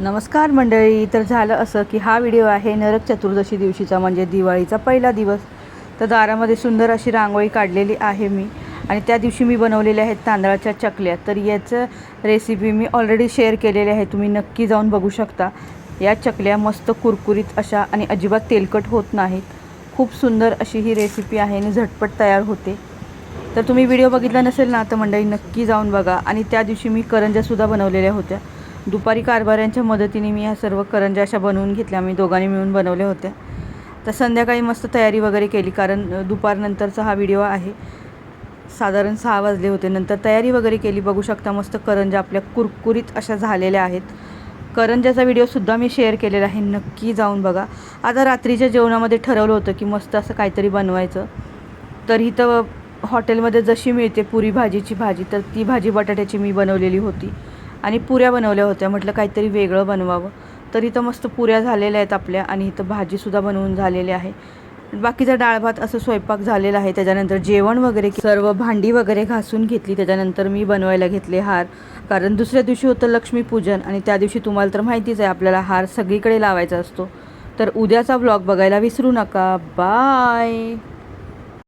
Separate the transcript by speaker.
Speaker 1: नमस्कार मंडळी. तर झालं असं की हा व्हिडिओ आहे नरक चतुर्दशी दिवशीचा, म्हणजे दिवाळीचा पहिला दिवस. तर दारामध्ये सुंदर अशी रांगोळी काढलेली आहे मी, आणि त्या दिवशी मी बनवलेल्या आहेत तांदळाच्या चकल्या. तर याचं रेसिपी मी ऑलरेडी शेअर केलेली आहे, तुम्ही नक्की जाऊन बघू शकता. या चकल्या मस्त कुरकुरीत अशा आणि अजिबात तेलकट होत नाहीत. खूप सुंदर अशी ही रेसिपी आहे आणि झटपट तयार होते. तर तुम्ही व्हिडिओ बघितला नसेल ना तर मंडळी नक्की जाऊन बघा. आणि त्या दिवशी मी करंज्यासुद्धा बनवलेल्या होत्या. दुपारी कारभाऱ्यांच्या मदतीने मी ह्या सर्व करंज्या अशा बनवून घेतल्या. मी दोघांनी मिळून बनवल्या होत्या. तर संध्याकाळी मस्त तयारी वगैरे केली, कारण दुपारनंतरचा हा व्हिडिओ आहे. साधारण 6 वाजले होते. नंतर तयारी वगैरे केली. बघू शकता मस्त करंज्या आपल्या कुरकुरीत अशा झालेल्या आहेत. करंज्याचा व्हिडिओसुद्धा मी शेअर केलेला आहे, नक्की जाऊन बघा. आता रात्रीच्या जेवणामध्ये ठरवलं होतं की मस्त असं काहीतरी बनवायचं. तर इथं हॉटेलमध्ये जशी मिळते पुरी भाजीची भाजी, तर ती भाजी बटाट्याची मी बनवलेली होती आणि पुऱ्या बनवल्या होत्या. म्हटलं काहीतरी वेगळं बनवावं. तर इथं मस्त पुऱ्या झालेल्या आहेत आपल्या, आणि इथं भाजीसुद्धा बनवून झालेली आहे. बाकीचा डाळ भात असं स्वयंपाक झालेला आहे. त्याच्यानंतर जेवण वगैरे सर्व भांडी वगैरे घासून घेतली. त्याच्यानंतर मी बनवायला घेतले हार, कारण दुसऱ्या दिवशी होतं लक्ष्मीपूजन, आणि त्या दिवशी तुम्हाला तर माहितीच आहे आपल्याला हार सगळीकडे लावायचा असतो. तर उद्याचा व्लॉग बघायला विसरू नका. बाय.